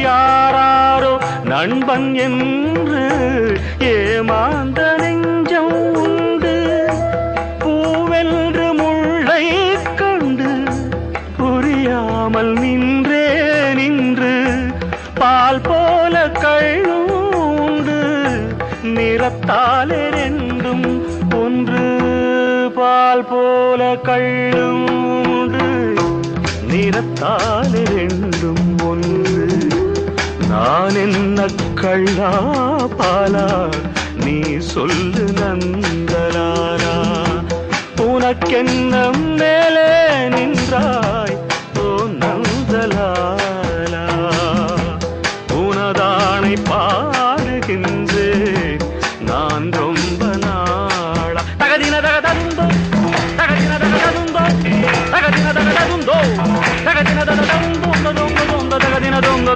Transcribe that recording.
யாராரோ நண்பன் என்று ஏமாந்த நெஞ்சம் உண்டு. பூவென்று முள்ளை கண்டு புரியாமல் நின்றே நின்று பால் போல கள்ளுண்டு. நிறத்தாலே ரெண்டும் ஒன்று, பால் போல கள்ளுண்டு. நிறத்தாலே ரெண்டும் ஒன்று. நான் என்ன கள்ளா பாலா, நீ சொல்லு நந்தலாரா. உனக்கென்ன மேலே நின்றாய் ஓ நந்தலாலா. உனதானை